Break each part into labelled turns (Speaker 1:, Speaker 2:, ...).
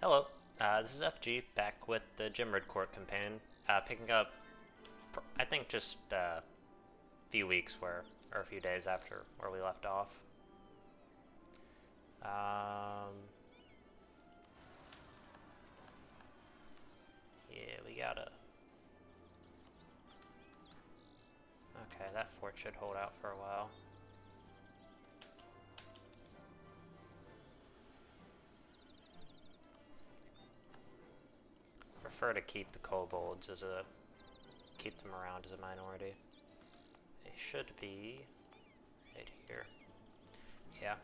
Speaker 1: Hello, this is FG back with the Gemradcurt campaign, picking up, I think just a few weeks or a few days after where we left off. Yeah, we gotta... Okay, that fort should hold out for a while. Prefer to keep the kobolds keep them around as a minority. They should be right here. Yeah.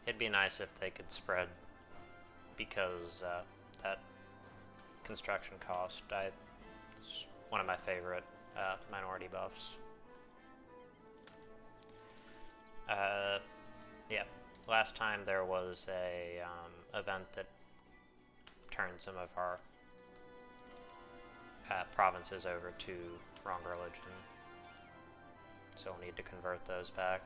Speaker 1: It'd be nice if they could spread because that construction cost, it's one of my favorite minority buffs. Yeah. Last time there was a event that turned some of our provinces over to wrong religion, so we'll need to convert those back.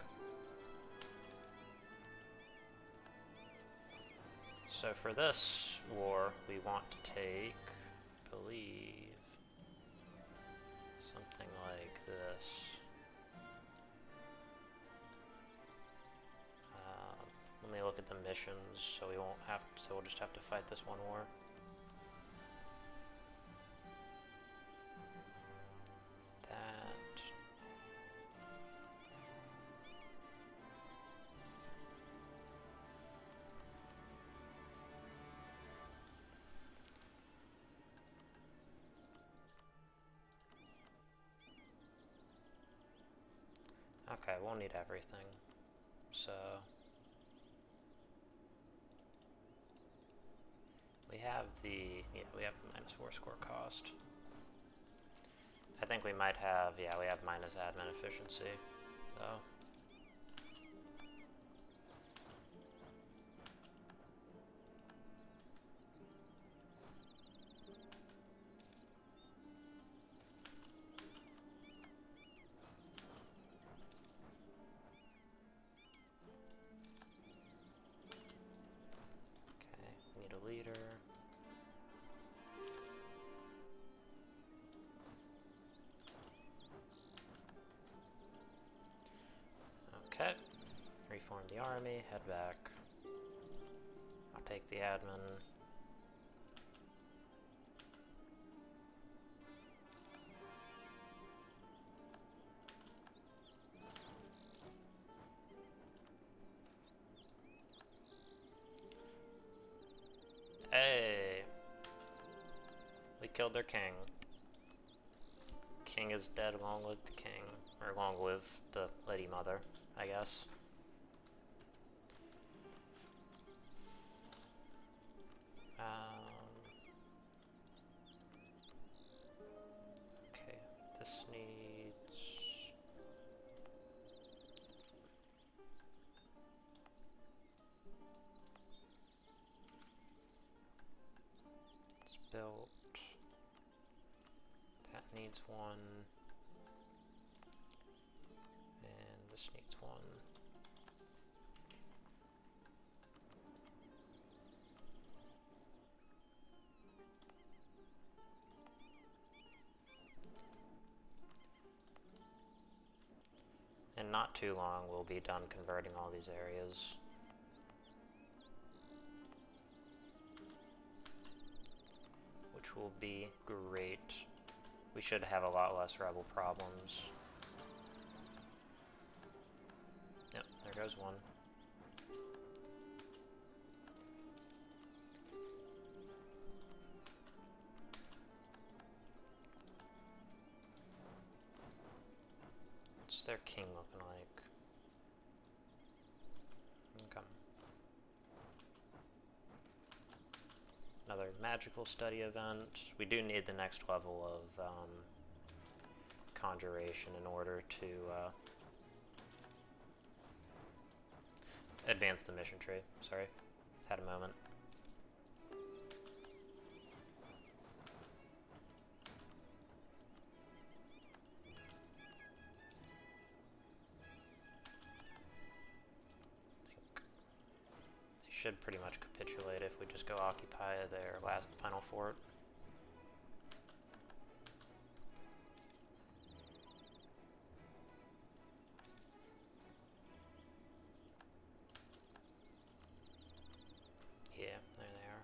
Speaker 1: So for this war, we want to take, I believe, something like this. Let me look at the missions, so we won't have to, so we'll just have to fight this one war. That. Okay, we'll need everything. So we have the -4 score cost. I think we might have, we have minus admin efficiency, so. Okay, need a leader. Okay, reform the army, head back. I'll take the admin. Hey! We killed their king. King is dead along with the king, or along with the Lady Mother, I guess. Okay, this needs... It's built. That needs one. And this needs one. And not too long, we'll be done converting all these areas. Which will be great. We should have a lot less rebel problems. Yep, there goes one. What's their king looking like? Okay. Another magical study event. We do need the next level of conjuration in order to advance the mission tree. Sorry, had a moment. should pretty much capitulate if we just go occupy their final fort. Yeah, there they are.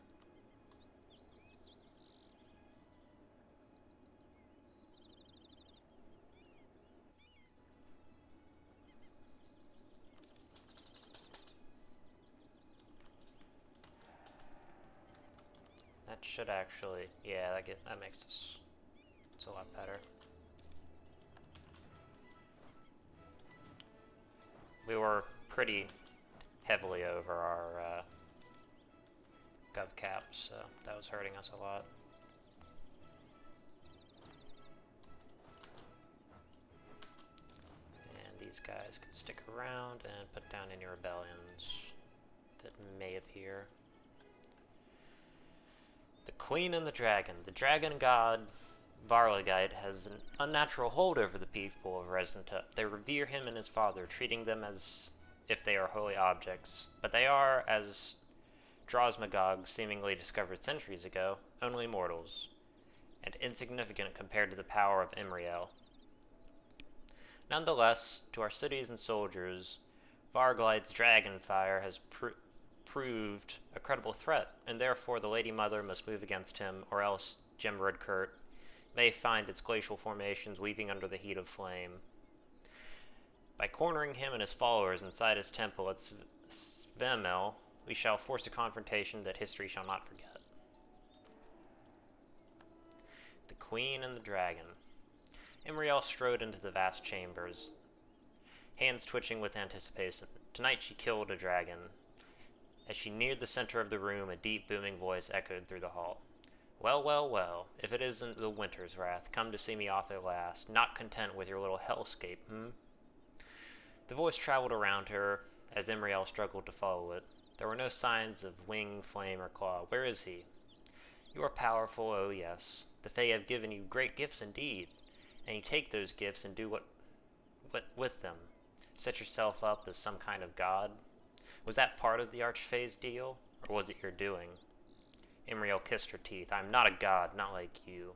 Speaker 1: That should actually, yeah, that makes this it's a lot better. We were pretty heavily over our gov caps, so that was hurting us a lot. And these guys can stick around and put down any rebellions that may appear. The Queen and the Dragon. The dragon god Varligite has an unnatural hold over the people of Resnatup. They revere him and his father, treating them as if they are holy objects. But they are, as Drosmagog seemingly discovered centuries ago, only mortals, and insignificant compared to the power of Imriel. Nonetheless, to our cities and soldiers, Varglite's dragon fire has proved a credible threat, and therefore the Lady Mother must move against him, or else Gemradcurt may find its glacial formations weeping under the heat of flame. By cornering him and his followers inside his temple at Svemel, we shall force a confrontation that history shall not forget. The Queen and the Dragon. Imriel strode into the vast chambers, hands twitching with anticipation. Tonight she killed a dragon. As she neared the center of the room, a deep, booming voice echoed through the hall. Well, well, well, if it isn't the Winter's Wrath, come to see me off at last, not content with your little hellscape, The voice traveled around her, as Imriel struggled to follow it. There were no signs of wing, flame, or claw. Where is he? You are powerful, oh yes. The Fae have given you great gifts indeed, and you take those gifts and do what with them? Set yourself up as some kind of god? Was that part of the Archfae's deal, or was it your doing? Imriel kissed her teeth. I'm not a god, not like you.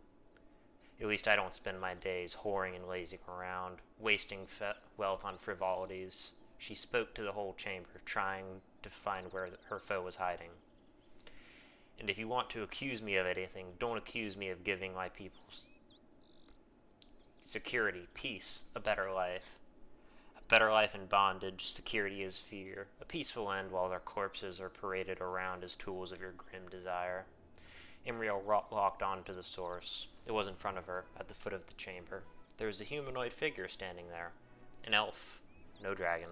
Speaker 1: At least I don't spend my days whoring and lazing around, wasting wealth on frivolities. She spoke to the whole chamber, trying to find where her foe was hiding. And if you want to accuse me of anything, don't accuse me of giving my people security, peace, a better life. A better life in bondage, security is fear. A peaceful end while their corpses are paraded around as tools of your grim desire. Imriel walked on to the source. It was in front of her, at the foot of the chamber. There was a humanoid figure standing there. An elf, no dragon.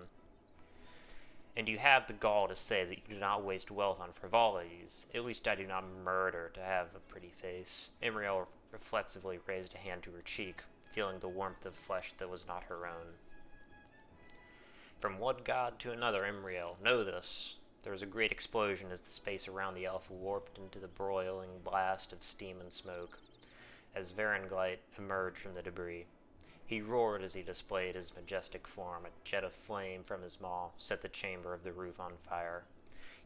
Speaker 1: And you have the gall to say that you do not waste wealth on frivolities. At least I do not murder to have a pretty face. Imriel reflexively raised a hand to her cheek, feeling the warmth of flesh that was not her own. From one god to another, Imriel, know this. There was a great explosion as the space around the elf warped into the broiling blast of steam and smoke, as Varenglite emerged from the debris. He roared as he displayed his majestic form. A jet of flame from his maw set the chamber of the roof on fire.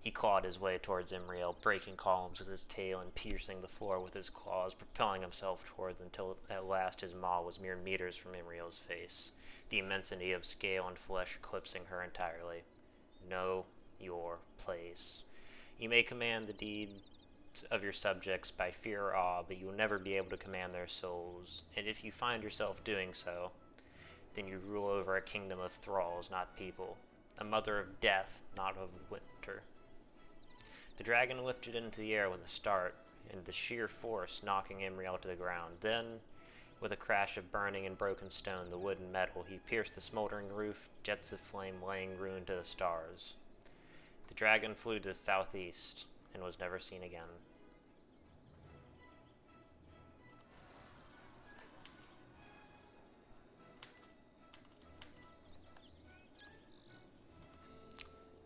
Speaker 1: He clawed his way towards Imriel, breaking columns with his tail and piercing the floor with his claws, propelling himself towards until at last his maw was mere meters from Imriel's face, the immensity of scale and flesh eclipsing her entirely. Know your place. You may command the deeds of your subjects by fear or awe, but you will never be able to command their souls, and if you find yourself doing so, then you rule over a kingdom of thralls, not people, a mother of death, not of winter. The dragon lifted into the air with a start, and the sheer force knocking Imriel to the ground. Then, with a crash of burning and broken stone, the wood and metal, he pierced the smoldering roof, jets of flame laying ruin to the stars. The dragon flew to the southeast, and was never seen again.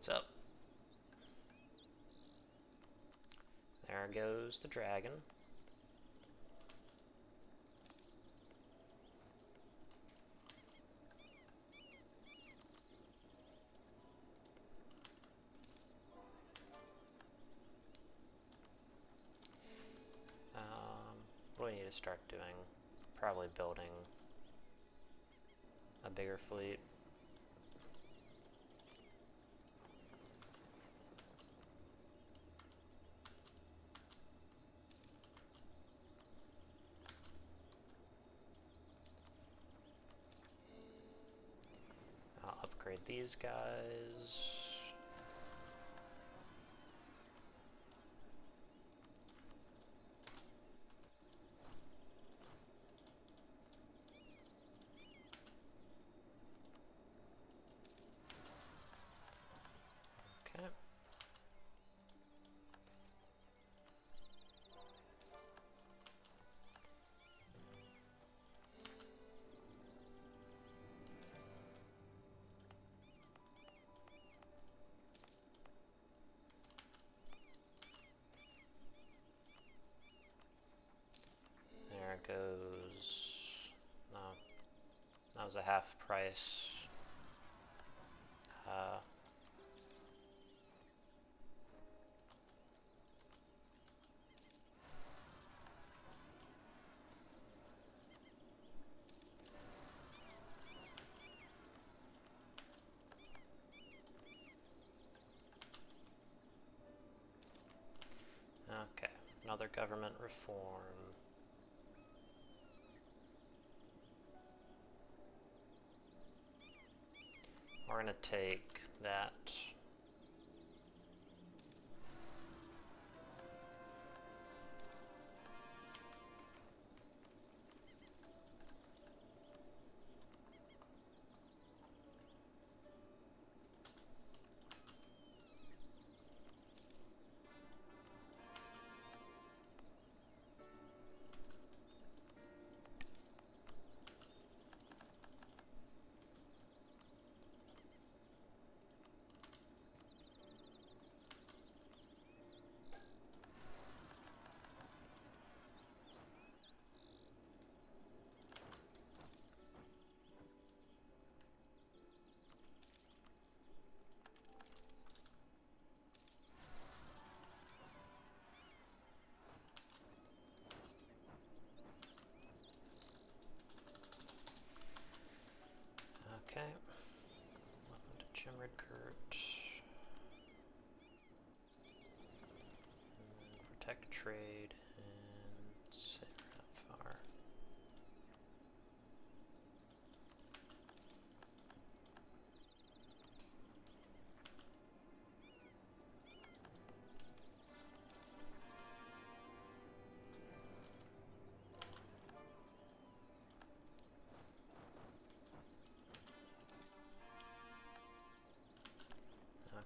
Speaker 1: So, there goes the dragon. What do we need to start doing? Probably building a bigger fleet. I'll upgrade these guys. Okay. There it goes. No, that was a half price. Okay, another government reform. We're gonna take that. Okay, welcome to Gemradcurt. Protect trade and save that far.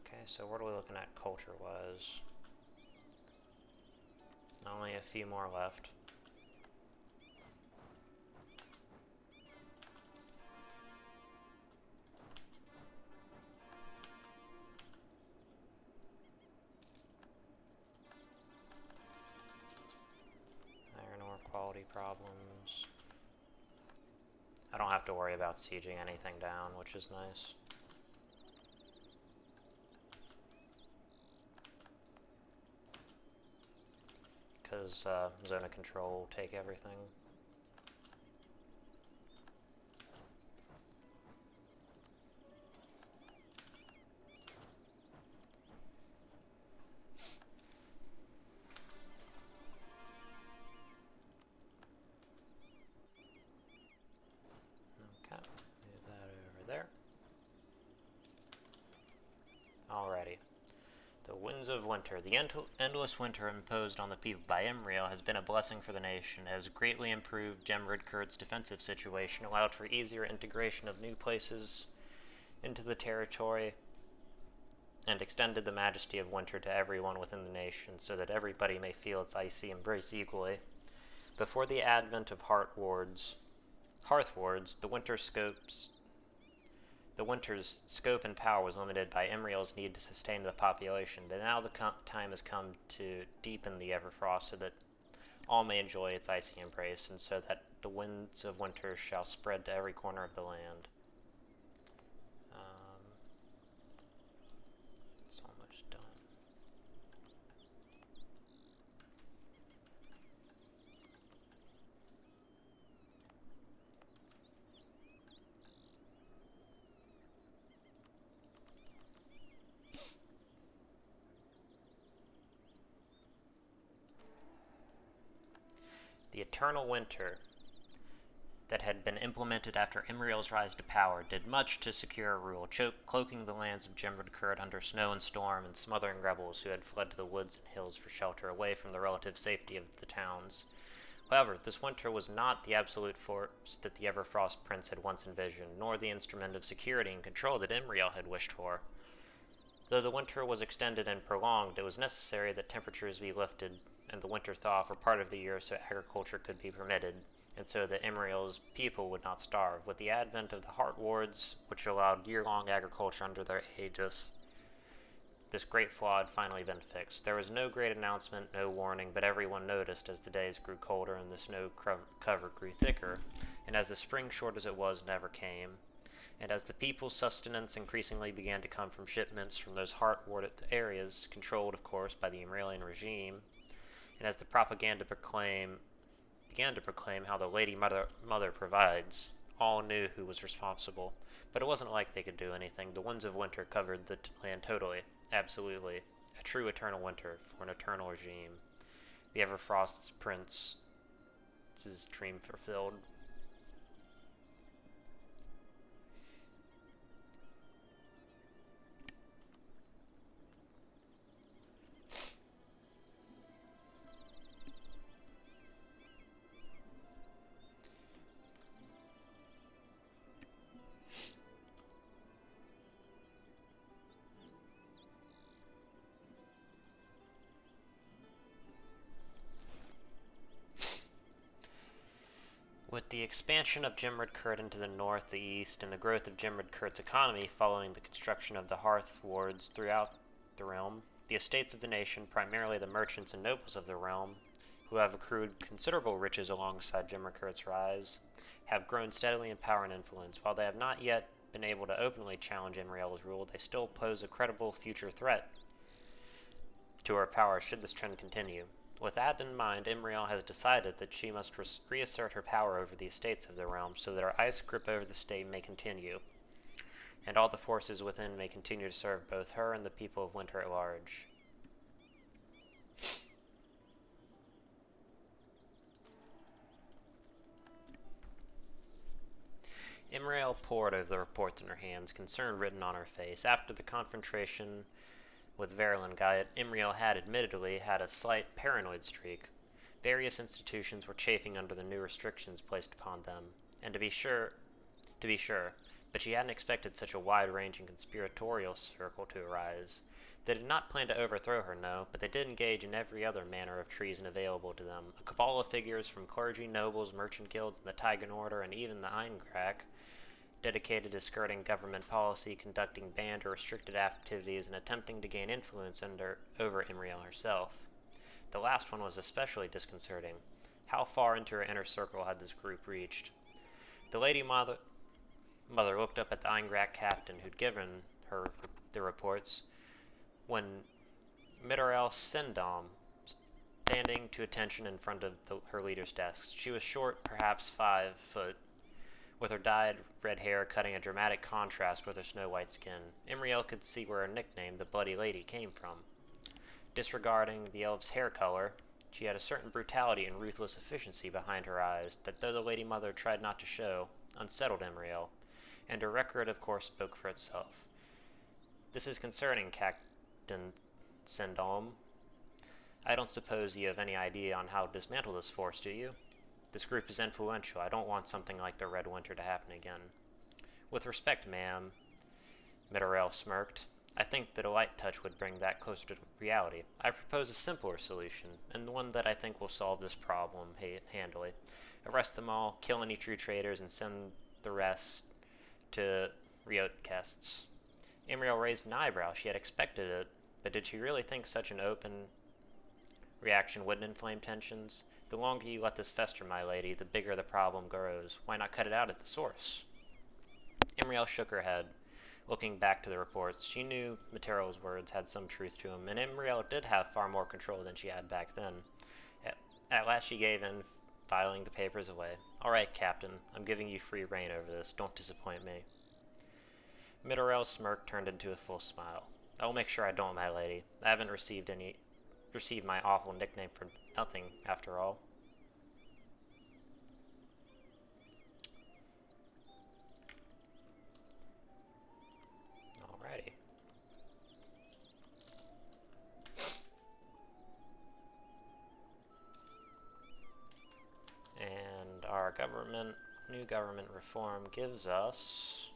Speaker 1: Okay, so what are we looking at culture-wise? Only a few more left. Iron ore quality problems. I don't have to worry about sieging anything down, which is nice. Because zone of control will take everything. Okay, move that over there. Alrighty. The winds of winter. The endless winter imposed on the people by Imriel has been a blessing for the nation. It has greatly improved Gemradcurt's defensive situation, allowed for easier integration of new places into the territory, and extended the majesty of winter to everyone within the nation, so that everybody may feel its icy embrace equally. Before the advent of Hearth wards, the winter's scope and power was limited by Imriel's need to sustain the population, but now the time has come to deepen the everfrost so that all may enjoy its icy embrace, and so that the winds of winter shall spread to every corner of the land. It's almost done. The eternal winter that had been implemented after Imriel's rise to power did much to secure rule, cloaking the lands of Gemradcurt under snow and storm and smothering rebels who had fled to the woods and hills for shelter away from the relative safety of the towns. However, this winter was not the absolute force that the Everfrost Prince had once envisioned, nor the instrument of security and control that Imriel had wished for. Though the winter was extended and prolonged, it was necessary that temperatures be lifted and the winter thaw for part of the year so agriculture could be permitted, and so that Imriel's people would not starve. With the advent of the Hearth wards, which allowed year-long agriculture under their aegis, this great flaw had finally been fixed. There was no great announcement, no warning, but everyone noticed as the days grew colder and the snow cover grew thicker, and as the spring, short as it was, never came, and as the people's sustenance increasingly began to come from shipments from those Hearth-warded areas, controlled, of course, by the Imrielian regime, and as the propaganda began to proclaim how the Lady Mother provides, all knew who was responsible. But it wasn't like they could do anything. The winds of winter covered the land totally, absolutely. A true eternal winter for an eternal regime. The Everfrost's Prince's dream fulfilled. With the expansion of Gemradcurt into the north, the east, and the growth of Gemradcurt's economy following the construction of the Hearth wards throughout the realm, the estates of the nation, primarily the merchants and nobles of the realm, who have accrued considerable riches alongside Gemradcurt's rise, have grown steadily in power and influence. While they have not yet been able to openly challenge Imriel's rule, they still pose a credible future threat to her power should this trend continue. With that in mind, Imriel has decided that she must reassert her power over the estates of the realm so that her ice grip over the state may continue, and all the forces within may continue to serve both her and the people of Winter at large. Imriel pored over the reports in her hands, concern written on her face. After the confrontation with Verilyn Gaiet, Imriel had admittedly had a slight paranoid streak. Various institutions were chafing under the new restrictions placed upon them, and to be sure, but she hadn't expected such a wide-ranging conspiratorial circle to arise. They did not plan to overthrow her, no, but they did engage in every other manner of treason available to them. A cabal of figures from clergy, nobles, merchant guilds, and the Tigan Order, and even the Eingrack, dedicated to skirting government policy, conducting banned or restricted activities, and attempting to gain influence over Imriel herself. The last one was especially disconcerting. How far into her inner circle had this group reached? The Lady Mother looked up at the Eingrack captain who'd given her the reports when Midorel Sendom, standing to attention in front of her leader's desk. She was short, perhaps 5 foot, with her dyed red hair cutting a dramatic contrast with her snow-white skin. Imriel could see where her nickname, the Bloody Lady, came from. Disregarding the elf's hair color, she had a certain brutality and ruthless efficiency behind her eyes that, though the Lady Mother tried not to show, unsettled Imriel, and her record, of course, spoke for itself. This is concerning, Captain Sendom. I don't suppose you have any idea on how to dismantle this force, do you? This group is influential. I don't want something like the Red Winter to happen again. With respect, ma'am, Midorel smirked. I think that a light touch would bring that closer to reality. I propose a simpler solution, and one that I think will solve this problem handily. Arrest them all, kill any true traitors, and send the rest to Riotkests. Imriel raised an eyebrow. She had expected it, but did she really think such an open reaction wouldn't inflame tensions? The longer you let this fester, my lady, the bigger the problem grows. Why not cut it out at the source? Imriel shook her head, looking back to the reports. She knew Materel's words had some truth to them, and Imriel did have far more control than she had back then. At last she gave in, filing the papers away. All right, Captain, I'm giving you free rein over this. Don't disappoint me. Midorel's smirk turned into a full smile. I'll make sure I don't, my lady. I haven't received my awful nickname for nothing, after all. new government reform gives us...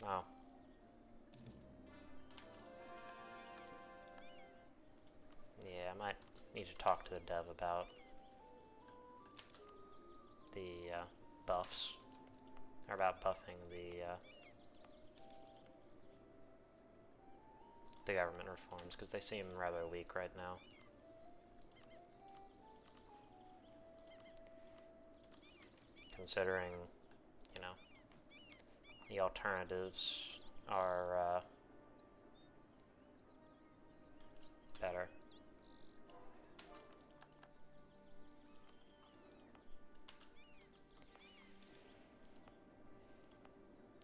Speaker 1: Oh. Yeah, I might need to talk to the dev about the buffs, or about buffing the government reforms, because they seem rather weak right now. Considering, you know, the alternatives are better.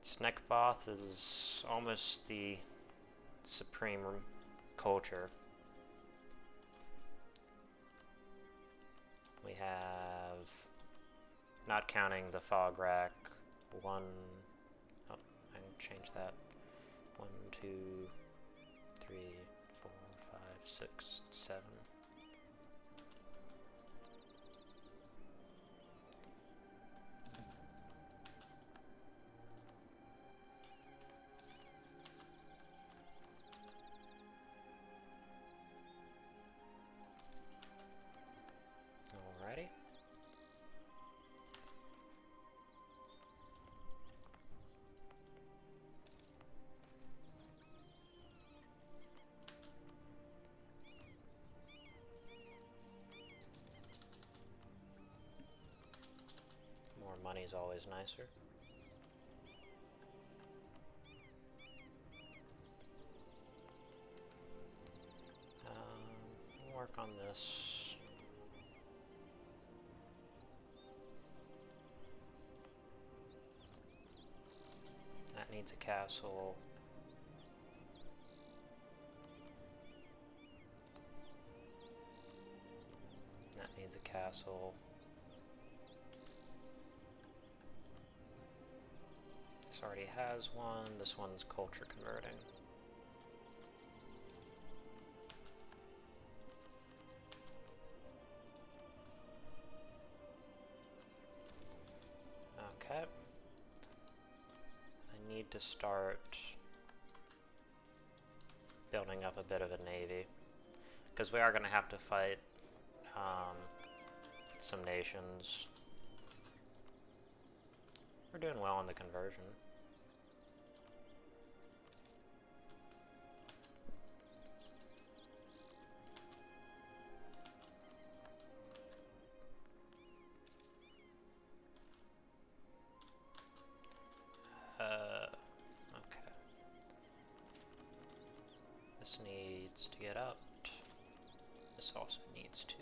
Speaker 1: Snekboth is almost the supreme culture. We have, not counting the fog rack, one, oh, I can change that. 1, 2, 3, 4, 5, 6, 7. Alrighty. More money's always nicer. We'll work on this. That needs a castle. That needs a castle. This already has one. This one's culture converting. Okay. I need to start building up a bit of a navy, because we are going to have to fight some nations. We're doing well on the conversion. Okay. This needs to get upped. This also needs to.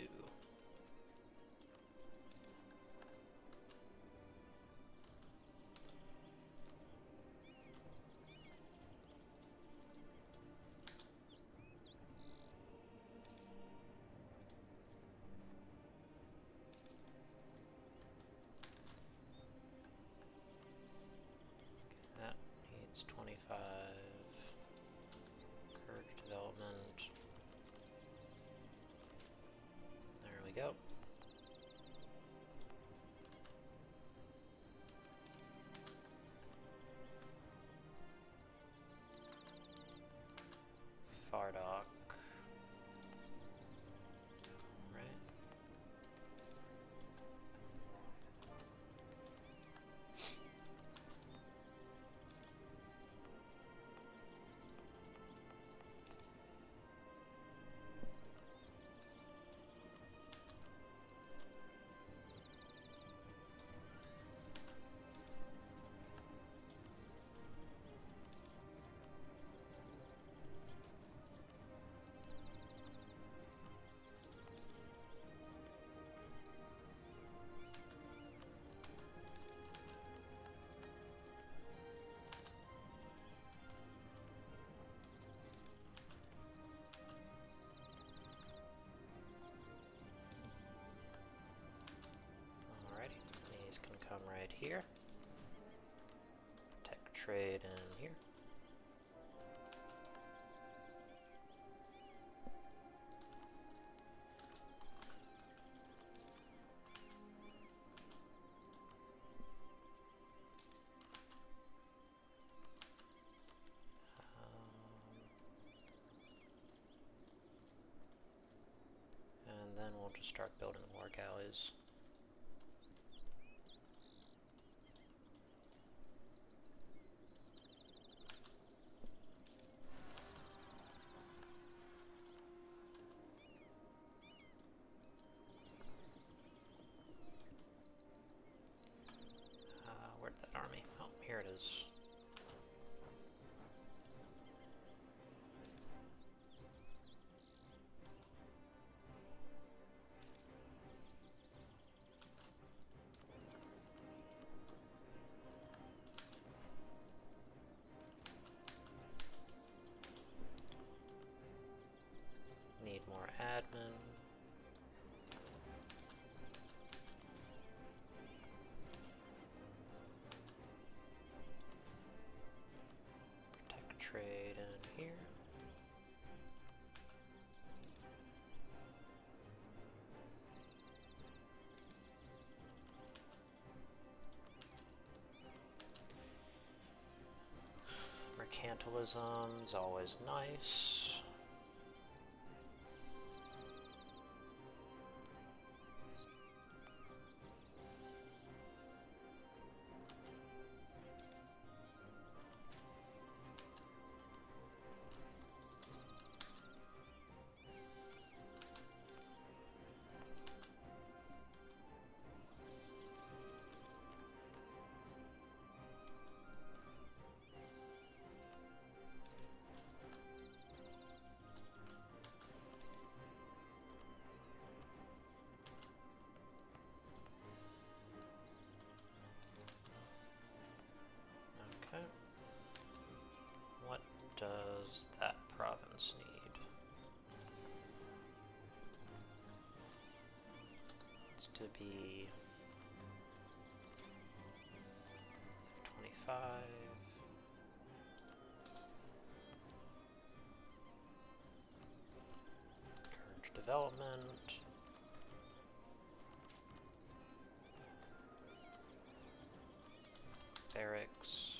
Speaker 1: That needs 25. Courage development. There we go. Fardock. Right. Alrighty, these can come right here. Tech trade in here. just start building war galleys. Where'd that army? Oh, here it is. Need more admin. Protect trade in here. Mercantilism's always nice. What does that province need? It's to be 25. Encourage development. Barracks.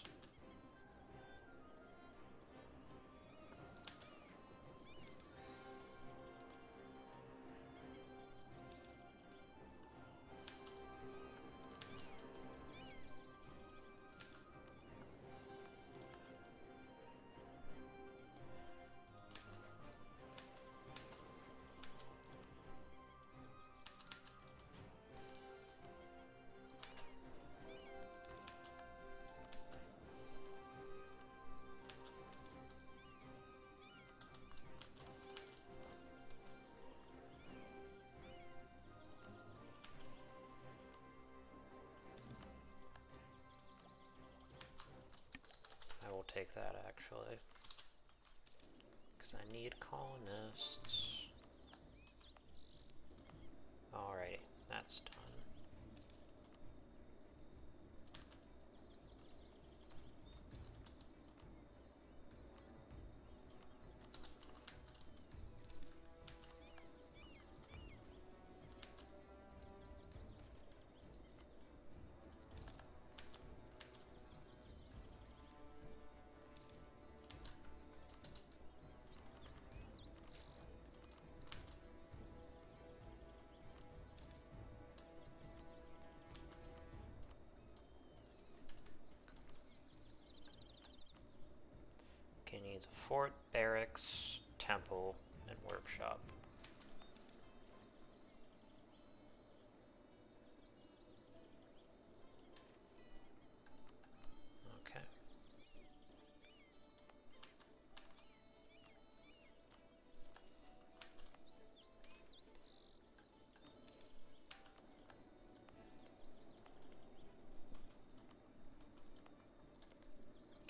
Speaker 1: I will take that actually, because I need colonists. Alrighty, that's done. Needs a fort, barracks, temple, and workshop. Okay.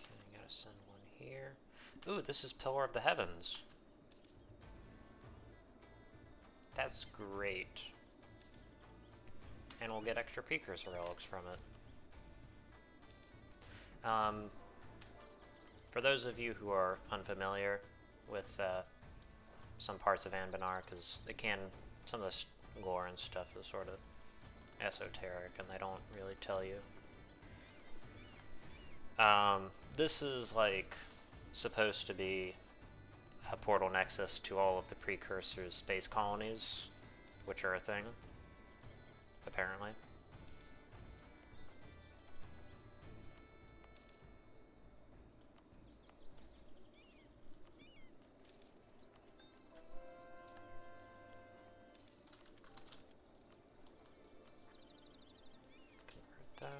Speaker 1: Okay, I gotta send one here. Ooh, this is Pillar of the Heavens. That's great. And we'll get extra precursor relics from it. For those of you who are unfamiliar with some parts of Anbennar, because some of the lore and stuff is sort of esoteric and they don't really tell you. This is like supposed to be a portal nexus to all of the precursors' space colonies which are a thing, apparently. That.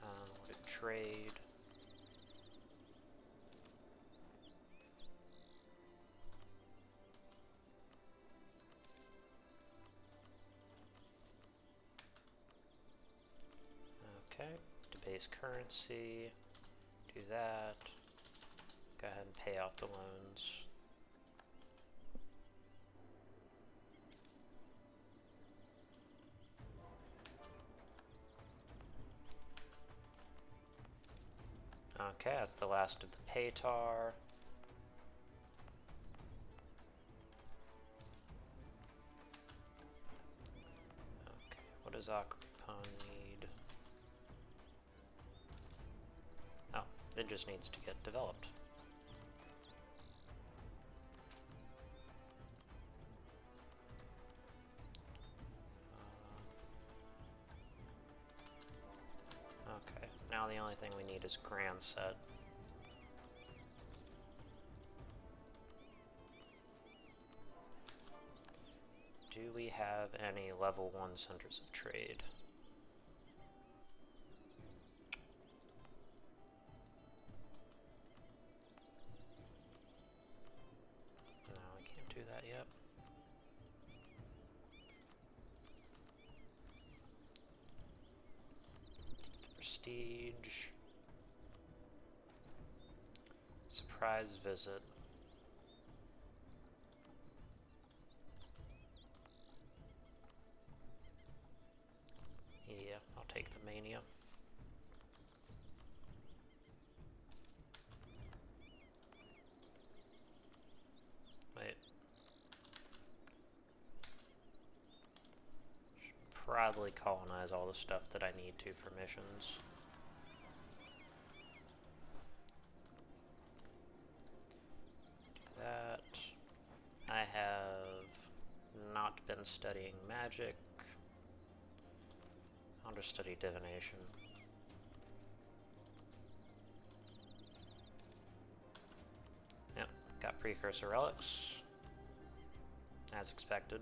Speaker 1: We'll do trade. Okay, debase currency. Do that. Go ahead and pay off the loans. Okay, that's the last of the Paytar. Okay, what does Aquapon need? Oh, it just needs to get developed. Okay, now the only thing we need is Grand Set. Do we have any level 1 centers of trade? No, we can't do that yet. Prestige. Surprise visit. Yeah, I'll take the mania. Wait. Should probably colonize all the stuff that I need to for missions. Do that. I have not been studying magic. I'll just study divination. Yep, got precursor relics, as expected.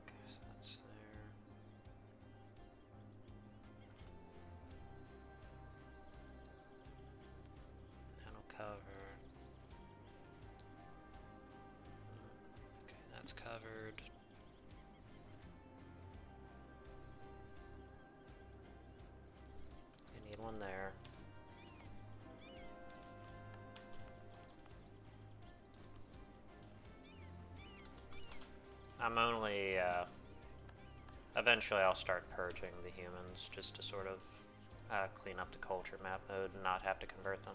Speaker 1: Okay, so that's there. Cover. Okay, that's covered. I need one there. I'm only, eventually I'll start purging the humans just to sort of clean up the culture map mode and not have to convert them.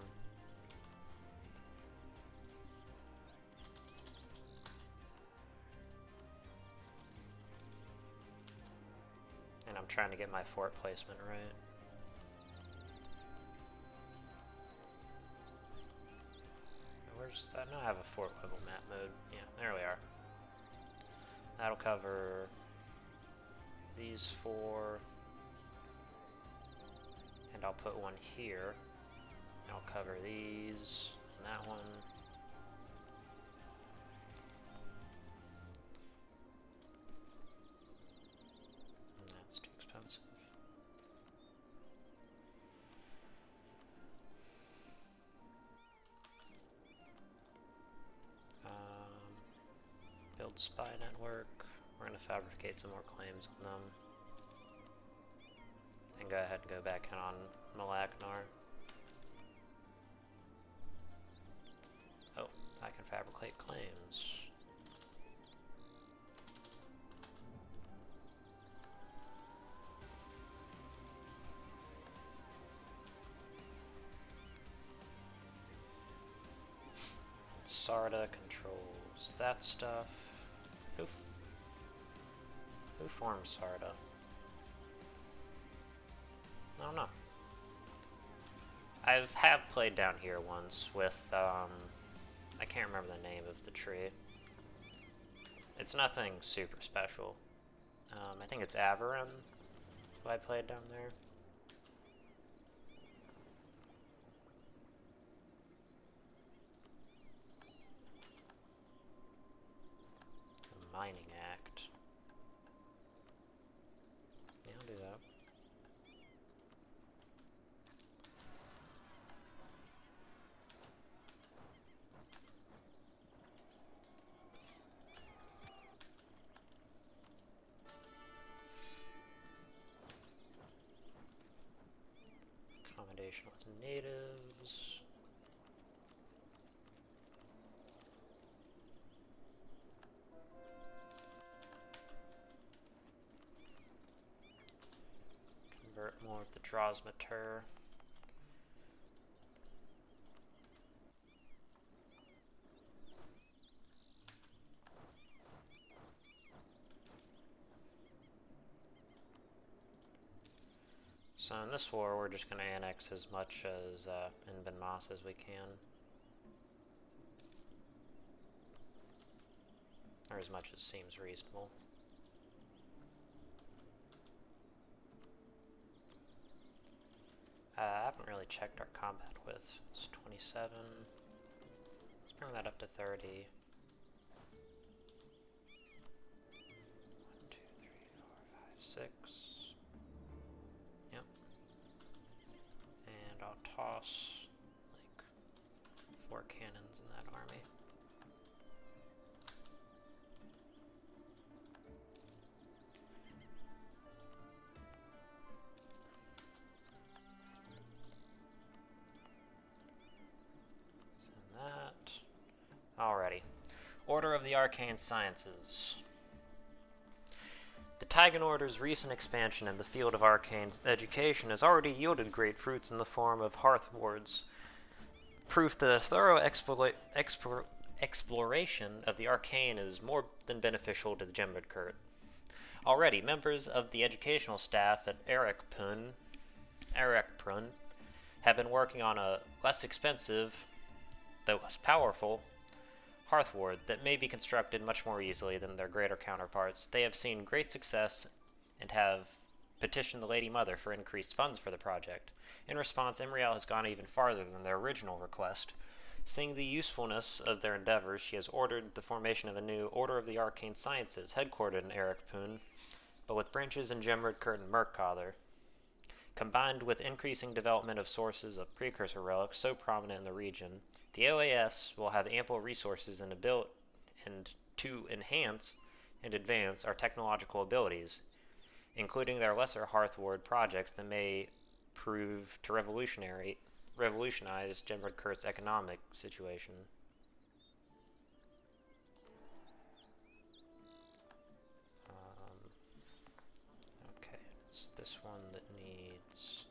Speaker 1: And I'm trying to get my fort placement right. Where's that? No, I have a fort level map mode. Yeah, there we are. That'll cover these 4. And I'll put one here. I'll cover these, and that one. And that's too expensive. Build spy network. We're going to fabricate some more claims on them. And go ahead and go back in on Malaknar. Oh, I can fabricate claims. Sarda controls that stuff. Oof. Who formed Sarda? I don't know. Have played down here once with, I can't remember the name of the tree. It's nothing super special. I think it's Averin, who I played down there. The Mining Act. Yeah, I'll do that. Accommodation with the natives. Convert more of the Drosmatur. So in this war, we're just going to annex as much as Anbennar as we can. Or as much as seems reasonable. I haven't really checked our combat width. It's 27. Let's bring that up to 30. 1, 2, 3, 4, 5, 6. Yep. And I'll toss like 4 cannons in that army. Alrighty. Order of the Arcane Sciences. The Tigan Order's recent expansion in the field of arcane education has already yielded great fruits in the form of Hearth wards. Proof the thorough exploration of the arcane is more than beneficial to the Gemradcurt. Already, members of the educational staff at Ericprun have been working on a less expensive, though less powerful, Hearth ward that may be constructed much more easily than their greater counterparts. They have seen great success and have petitioned the Lady Mother for increased funds for the project. In response, Imriel has gone even farther than their original request. Seeing the usefulness of their endeavors, she has ordered the formation of a new Order of the Arcane Sciences, headquartered in Ericprun, but with branches in Gemradcurt and Murkother. Combined with increasing development of sources of precursor relics so prominent in the region, the OAS will have ample resources and to enhance and advance our technological abilities, including their lesser Hearth ward projects that may prove to revolutionize Gemradcurt's economic situation. Okay, it's this one that needs...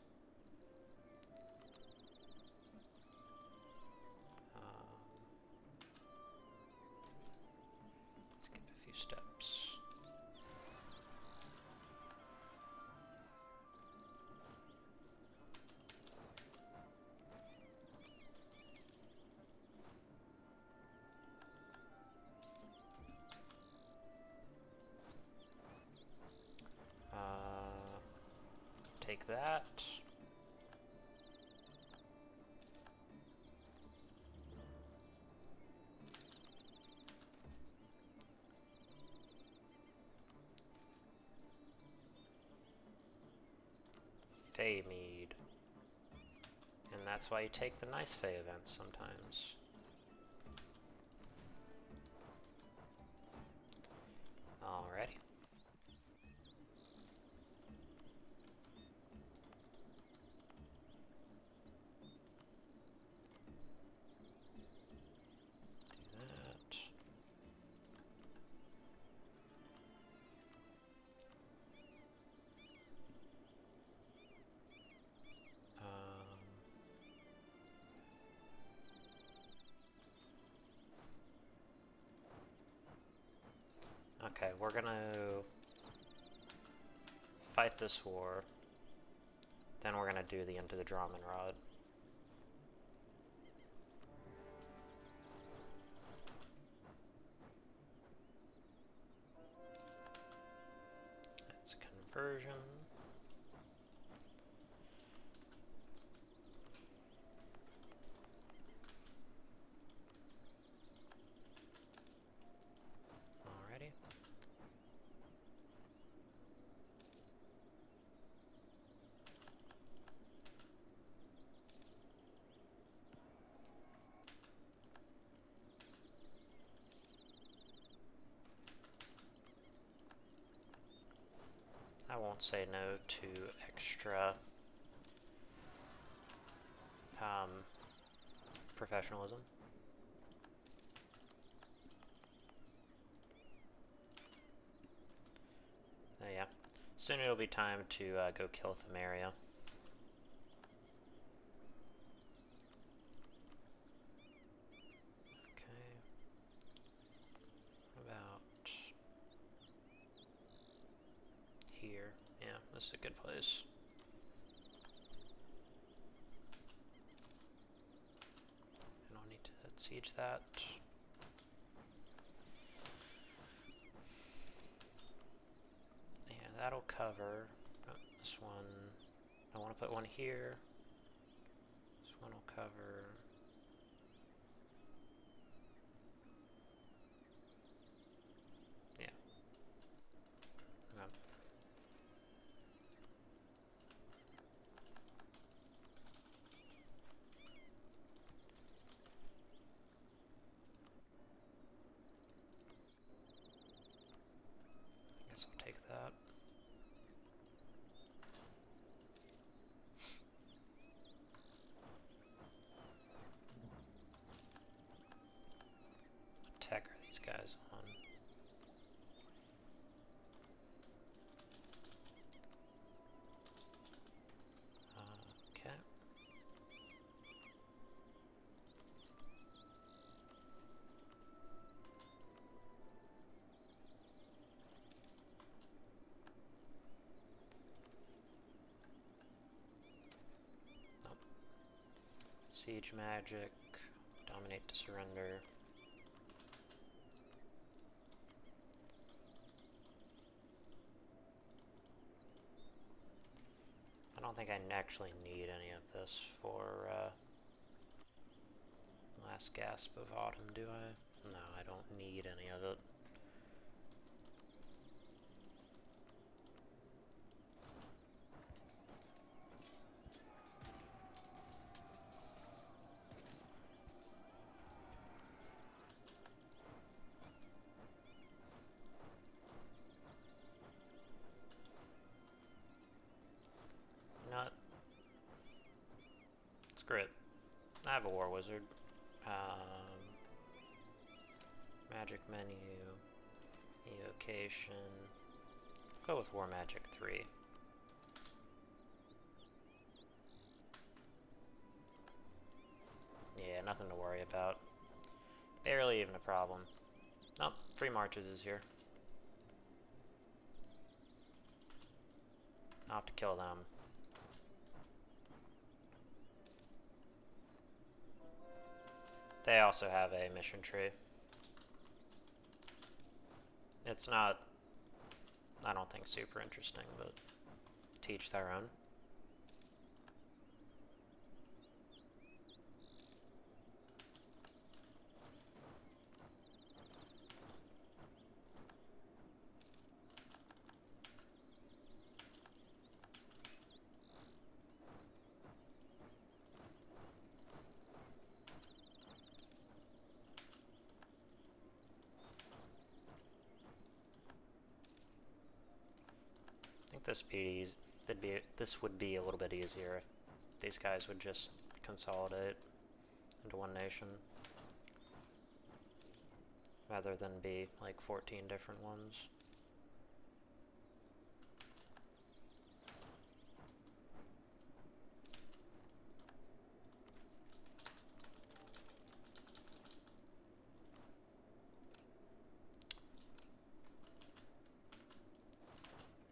Speaker 1: skip a few steps. Take that. Fey mead. And that's why you take the nice Fey events sometimes. Alrighty. Okay, we're gonna fight this war. Then we're gonna do the Into the Draman Rod. That's conversion. Alrighty. I won't say no to extra professionalism. Yeah, soon it'll be time to go kill Themaria. Okay. What about here? Yeah, this is a good place. I don't need to siege that. Yeah, that'll cover. Oh, this one, I want to put one here. This one will cover. Yeah. Guess I'll take that. What tech are these guys on? Okay. Nope. Siege magic, dominate to surrender. I don't think I actually need any of this for last gasp of autumn, do I? No, I don't need any of it. Not. Screw it. I have a War Wizard. Magic menu. Evocation. Go with War Magic 3. Yeah, nothing to worry about. Barely even a problem. Nope, free marches is here. I'll have to kill them. They also have a mission tree. It's not, I don't think, super interesting, but to each their own. This would be a little bit easier if these guys would just consolidate into one nation, rather than be like 14 different ones.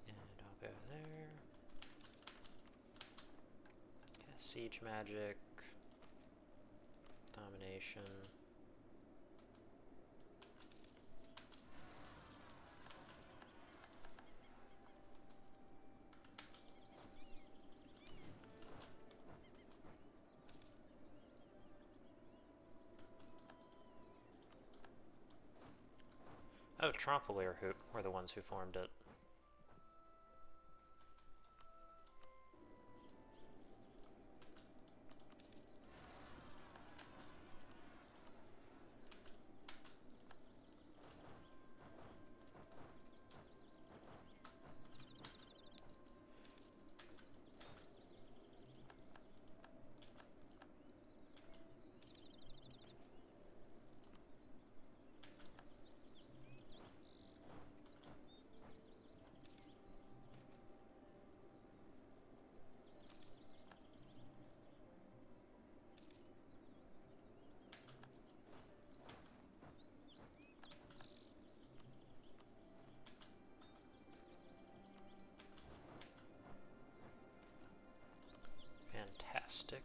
Speaker 1: And I'll go there. siege magic, domination. Oh, Trompelier who were the ones who formed it. Fantastic.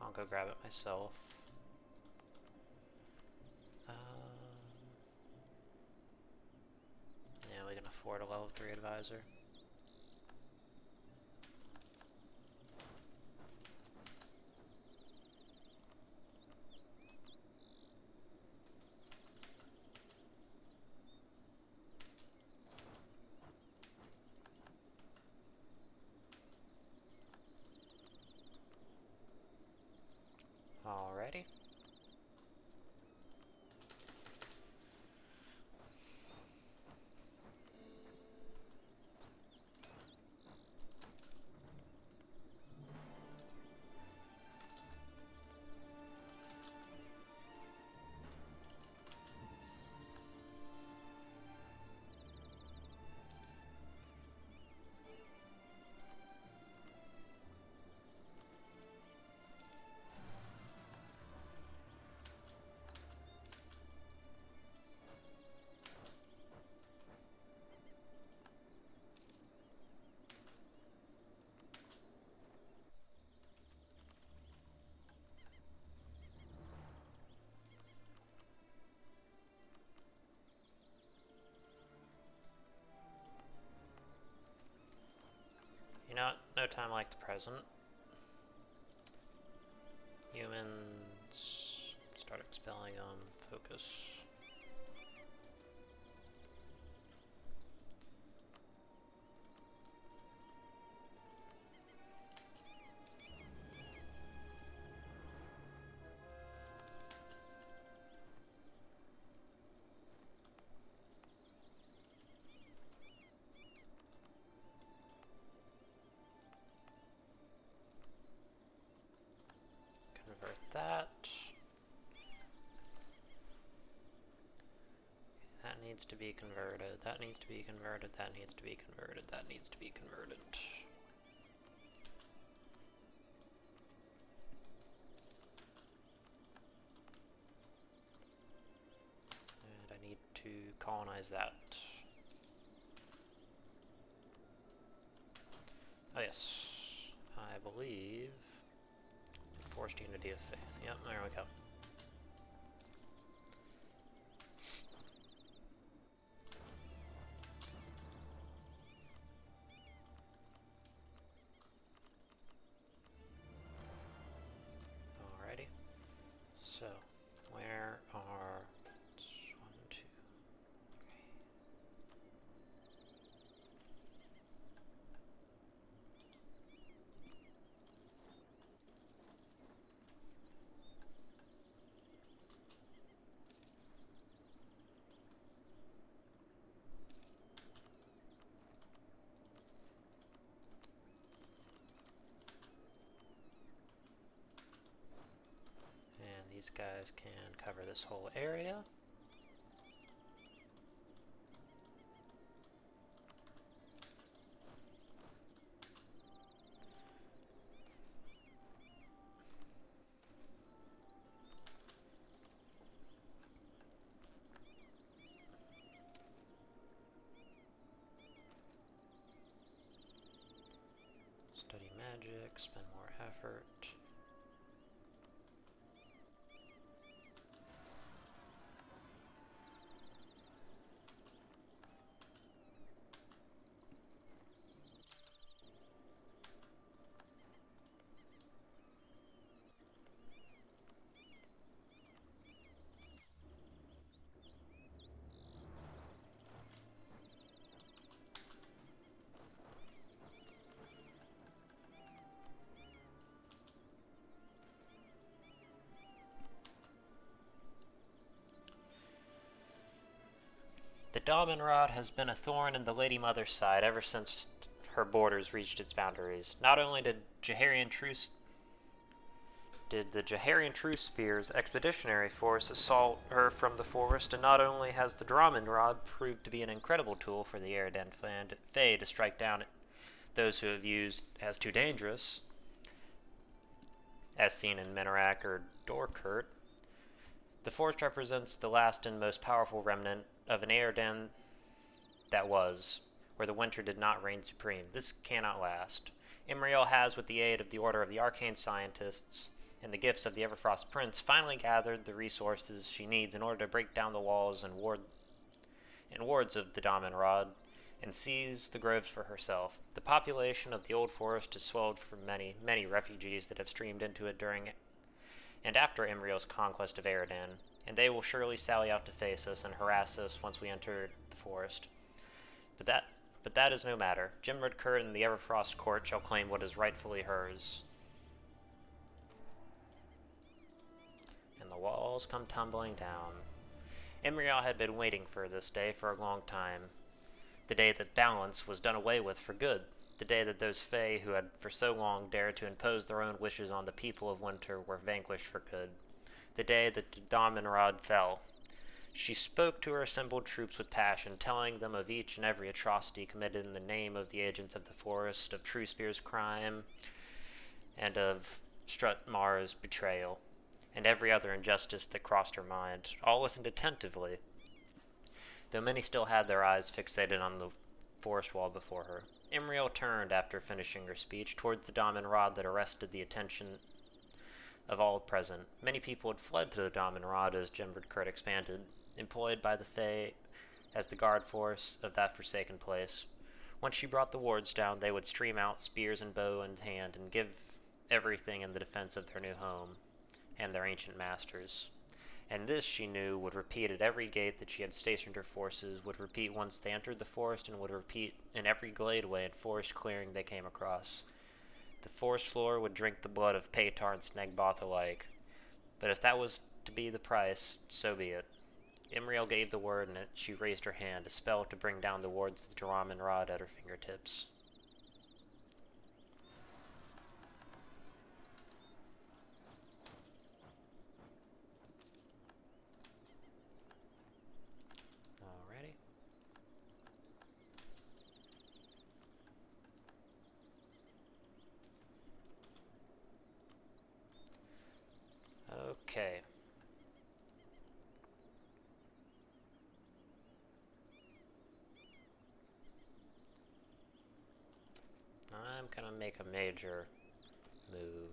Speaker 1: I'll go grab it myself. Yeah, we can afford a level 3 advisor. Alrighty. You know what? No time like the present. Humans, start expelling them, focus. Convert that. That needs to be converted. That needs to be converted. That needs to be converted. That needs to be converted. And I need to colonize that. Oh yes, I believe forced unity of faith. Yep, there we go. Alrighty. So, where are 1, 2, 3. These guys can cover this whole area. Study magic, spend more effort. The Daemonrod has been a thorn in the Lady Mother's side ever since her borders reached its boundaries. Not only did the Jaharian Truce Spear's expeditionary force assault her from the forest, and not only has the Daemonrod proved to be an incredible tool for the Eredin Fae to strike down those who have used as too dangerous, as seen in Gemradcurt Mission, the forest represents the last and most powerful remnant of an Eredin that was, where the winter did not reign supreme. This cannot last. Imriel has, with the aid of the Order of the Arcane Scientists and the gifts of the Everfrost Prince, finally gathered the resources she needs in order to break down the walls and wards of the Daemonrod and seize the groves for herself. The population of the old forest has swelled from many, many refugees that have streamed into it during and after Imriel's conquest of Eredin, and they will surely sally out to face us and harass us once we enter the forest. But that is no matter. Gemradcurt and the Everfrost Court shall claim what is rightfully hers. And the walls come tumbling down. Imriel had been waiting for this day for a long time. The day that balance was done away with for good. The day that those Fae who had for so long dared to impose their own wishes on the people of winter were vanquished for good. The day that the Daemonrod fell. She spoke to her assembled troops with passion, telling them of each and every atrocity committed in the name of the agents of the forest, of Truespear's crime, and of Strutmar's betrayal, and every other injustice that crossed her mind. All listened attentively, though many still had their eyes fixated on the forest wall before her. Imriel turned, after finishing her speech, towards the Daemonrod that arrested the attention of all present. Many people had fled to the Daemonrod as Gemradcurt expanded, employed by the Fae as the guard force of that forsaken place. Once she brought the wards down, they would stream out, spears and bow in hand, and give everything in the defense of their new home and their ancient masters. And this, she knew, would repeat at every gate that she had stationed her forces, would repeat once they entered the forest, and would repeat in every gladeway and forest clearing they came across. The forest floor would drink the blood of Paytar and Snegboth alike. But if that was to be the price, so be it. Imriel gave the word, and she raised her hand, a spell to bring down the wards of the Daemonrod at her fingertips. Okay. I'm gonna make a major move.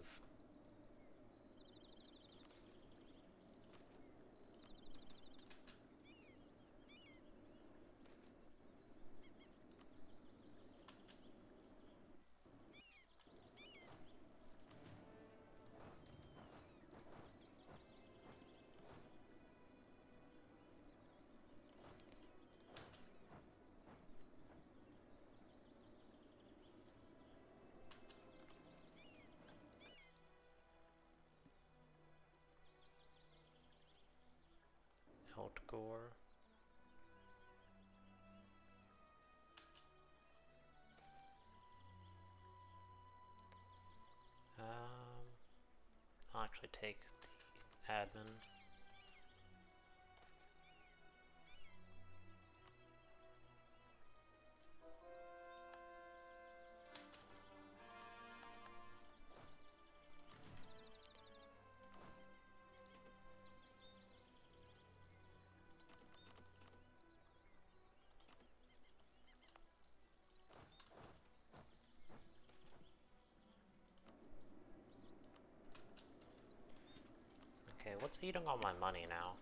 Speaker 1: Gore. I'll actually take admin. Okay, what's eating all my money now?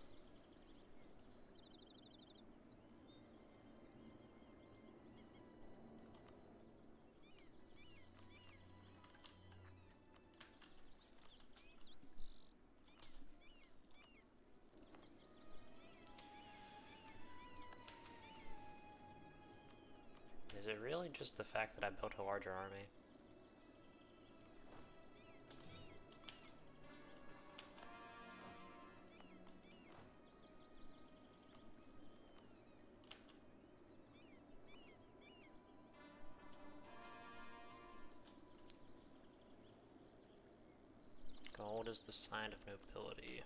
Speaker 1: Is it really just the fact that I built a larger army? Gold is the sign of nobility.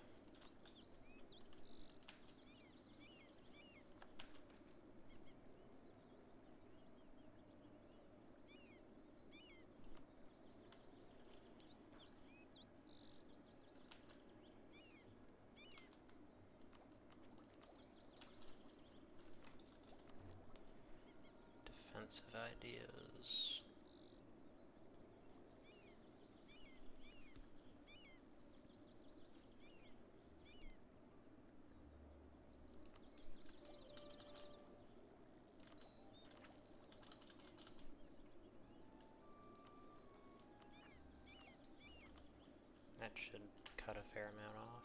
Speaker 1: Defensive ideas. That should cut a fair amount off.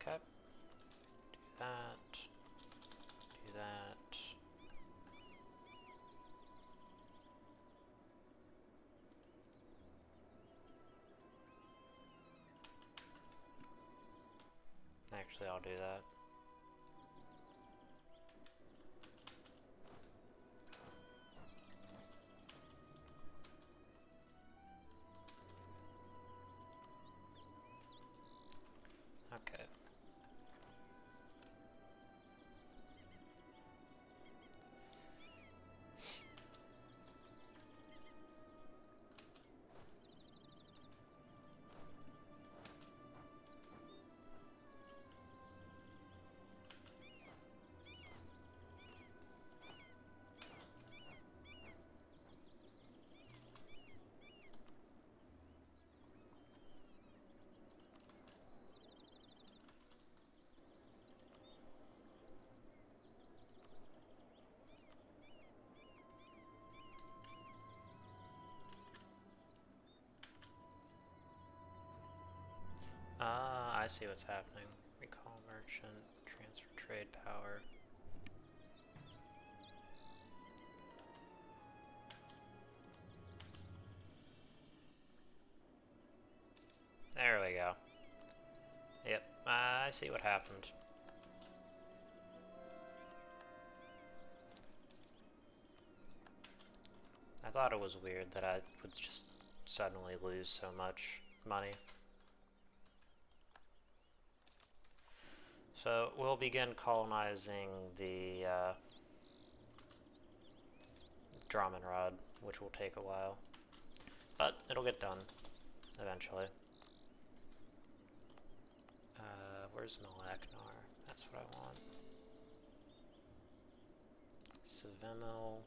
Speaker 1: Okay. Do that. Do that. Actually, I'll do that. Okay. I see what's happening. Recall merchant, transfer trade power. There we go. Yep, I see what happened. I thought it was weird that I would just suddenly lose so much money. So we'll begin colonizing the Dramenrod, which will take a while, but it'll get done eventually. Where's Malaknar? That's what I want. Savemil.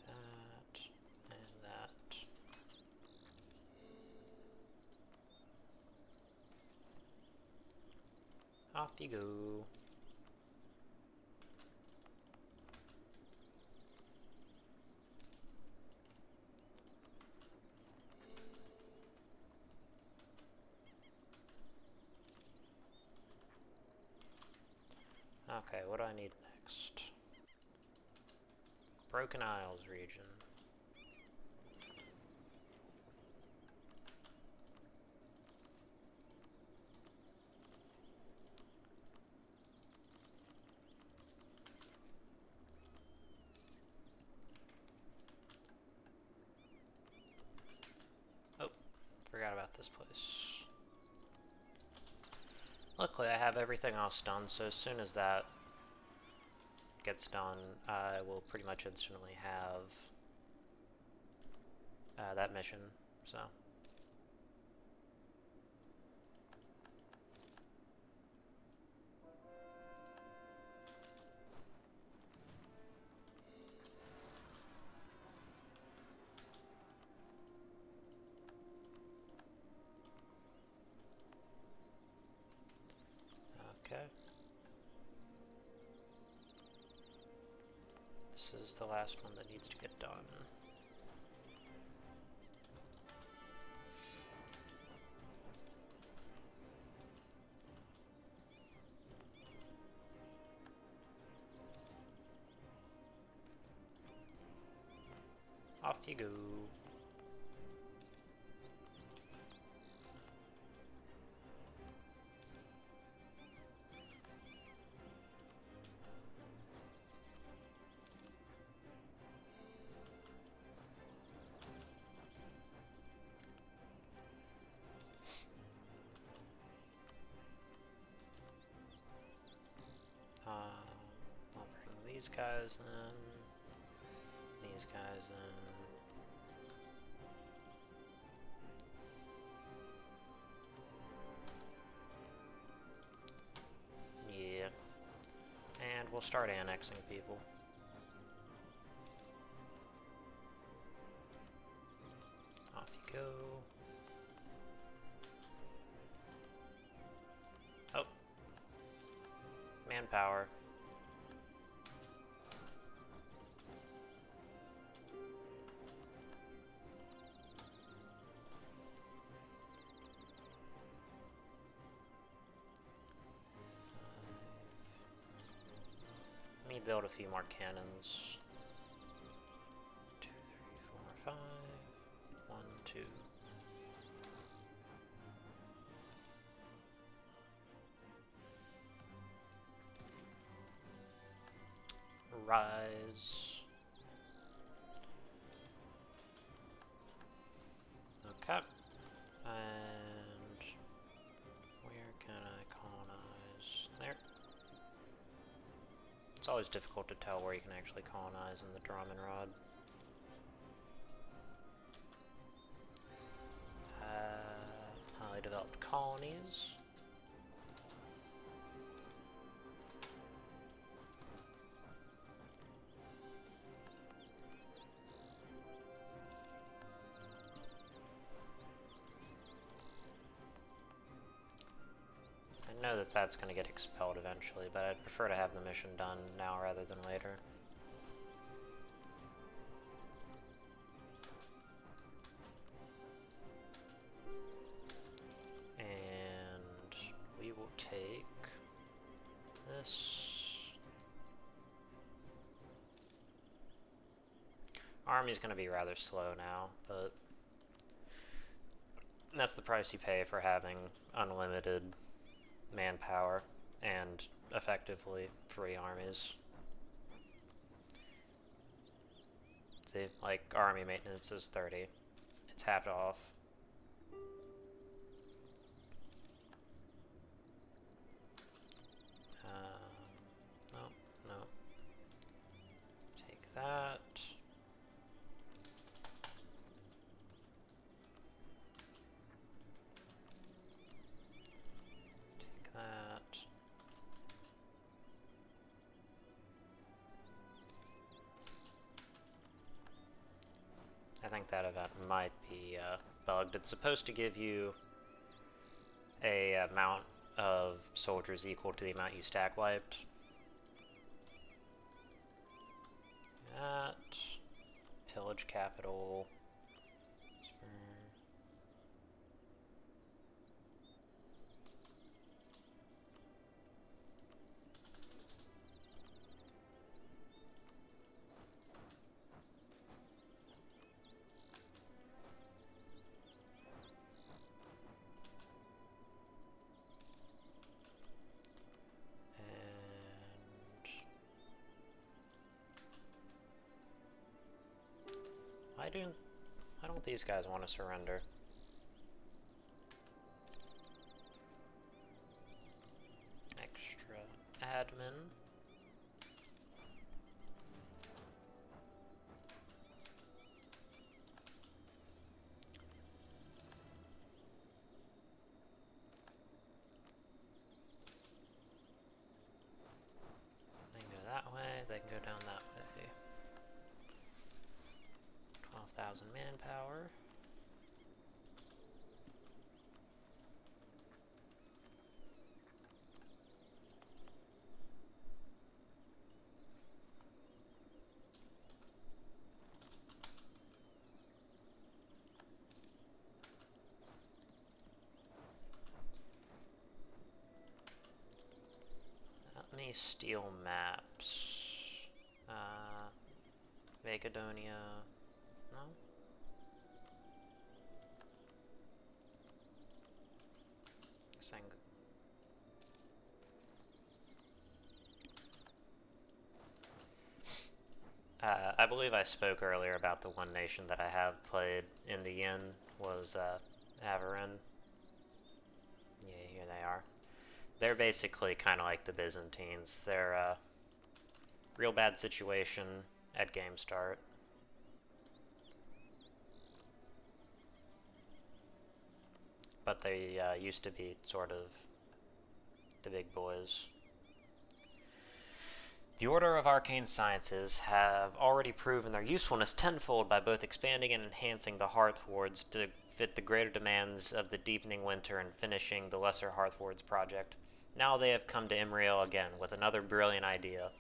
Speaker 1: That and that. Off you go. Okay, what do I need next? Broken Isles region. Forgot about this place. Luckily, I have everything else done, so as soon as that gets done, I will pretty much instantly have that mission, so. Okay. This is the last one that needs to get done. Off you go. I'll bring these guys in, these guys in. Yeah. And we'll start annexing people. Off you go. Oh. Manpower. Let me build a few more cannons. 2, 3, 4, 5. 1, 2. Rise. Okay. And where can I colonize? There. It's always difficult to tell where you can actually colonize in the Dramen Rod. Highly developed colonies. I know that that's going to get expelled eventually, but I'd prefer to have the mission done now rather than later. And we will take this. Army's going to be rather slow now, but that's the price you pay for having unlimited manpower and effectively free armies. See, like army maintenance is 30. It's halved off. No, no. Take that. That. I think that event might be bugged. It's supposed to give you a amount of soldiers equal to the amount you stack wiped. That. Pillage capital. Why don't these guys want to surrender? 1,000 manpower. Steel maps. Macedonia. No? I believe I spoke earlier about the one nation that I have played in the inn was Avarin. Yeah, here they are. They're basically kind of like the Byzantines. They're real bad situation at game start. But they used to be sort of the big boys. The Order of Arcane Sciences have already proven their usefulness tenfold by both expanding and enhancing the Hearth wards to fit the greater demands of the deepening winter and finishing the lesser Hearth wards project. Now they have come to Imriel again with another brilliant idea.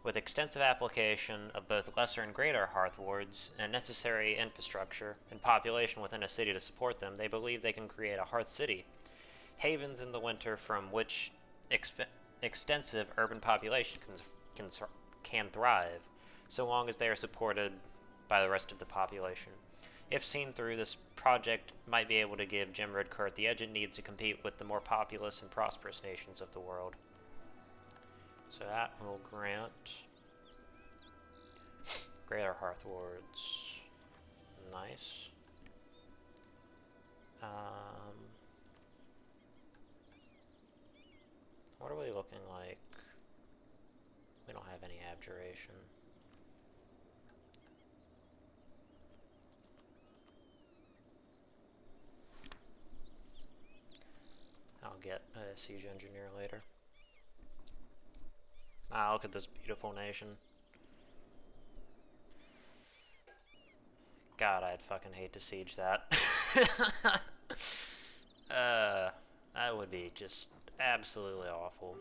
Speaker 1: With extensive application of both lesser and greater Hearth wards and necessary infrastructure and population within a city to support them, they believe they can create a Hearth city, havens in the winter from which extensive urban population can thrive, so long as they are supported by the rest of the population. If seen through, this project might be able to give Gemradcurt the edge it needs to compete with the more populous and prosperous nations of the world. So that will grant greater Hearth wards. Nice. What are we looking like? We don't have any abjuration. I'll get a siege engineer later. Look at this beautiful nation. God, I'd fucking hate to siege that. That would be just absolutely awful.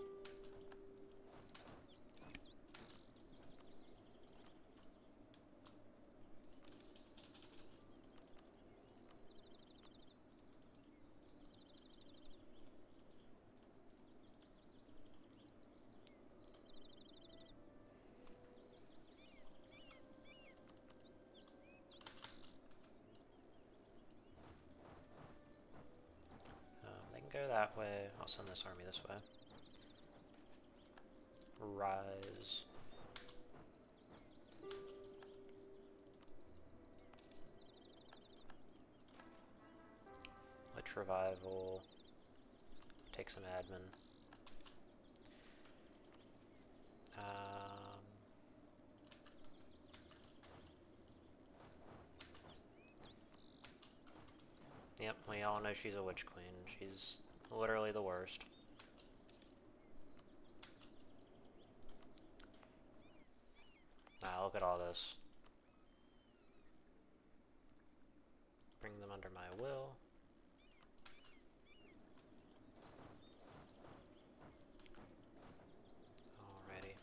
Speaker 1: Go that way. I'll send this army this way. Rise. Lich revival. Take some admin. Yep, we all know she's a witch queen. She's literally the worst. Look at all this. Bring them under my will. Alrighty.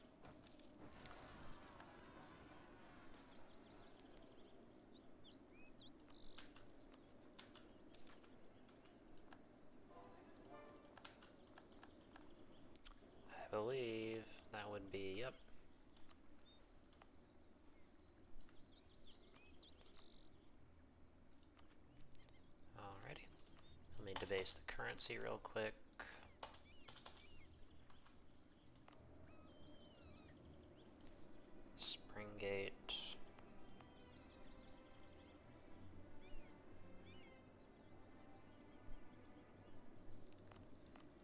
Speaker 1: I believe that would be, yep. Alrighty. Let me debase the currency real quick. Springgate.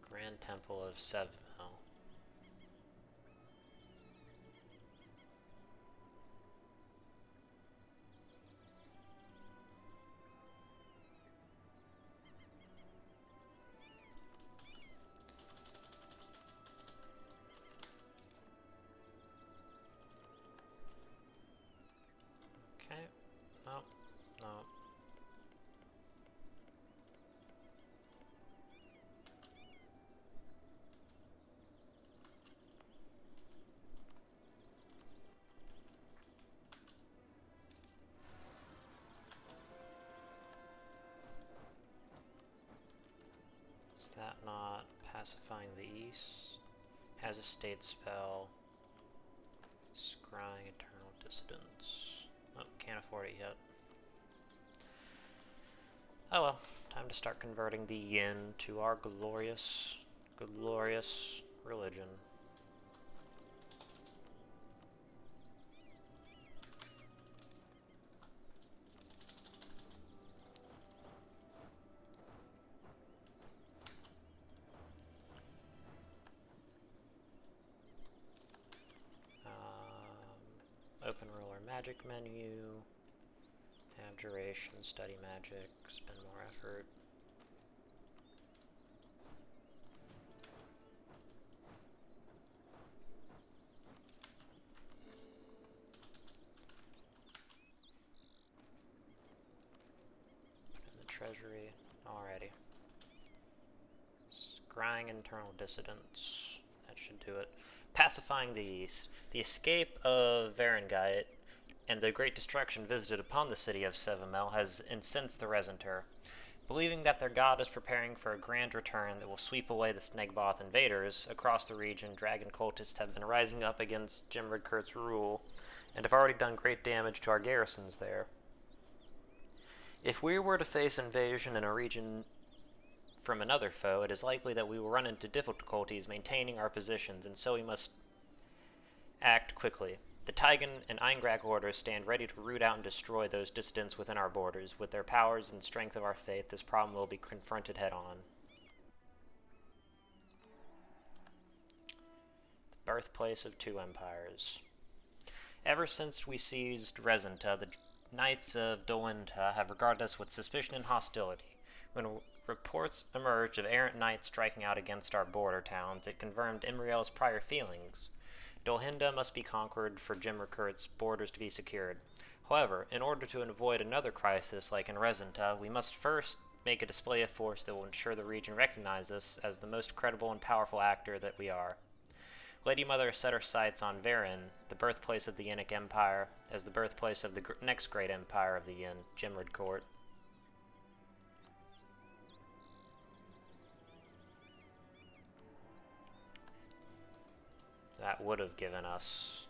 Speaker 1: Grand Temple of Sevmel. No, no. Is that not pacifying the east? Has a state spell. Scrying eternal dissidence. Oh, can't afford it yet. Oh well, time to start converting the yin to our glorious religion. Open ruler magic menu. Abjuration, study magic, spend more effort. Put in the treasury. Alrighty. Scrying internal dissidence. That should do it. Pacifying the east. The escape of Varangait and the great destruction visited upon the city of Sevamel has incensed the Resentir. Believing that their god is preparing for a grand return that will sweep away the Snegboth invaders, across the region, dragon cultists have been rising up against Gemradcurt's rule, and have already done great damage to our garrisons there. If we were to face invasion in a region from another foe, it is likely that we will run into difficulties maintaining our positions, and so we must act quickly. The Taigen and Eingrak orders stand ready to root out and destroy those dissidents within our borders. With their powers and strength of our faith, this problem will be confronted head-on. The birthplace of two empires. Ever since we seized Resinta, the Knights of Dolinta have regarded us with suspicion and hostility. When reports emerged of errant knights striking out against our border towns, it confirmed Imriel's prior feelings. Dolhinda must be conquered for Gemradcurt's borders to be secured. However, in order to avoid another crisis like in Resinta, we must first make a display of force that will ensure the region recognizes us as the most credible and powerful actor that we are. Lady Mother set her sights on Varin, the birthplace of the Yinnick Empire, as the birthplace of the next great empire of the Yin, Gemradcurt. That would have given us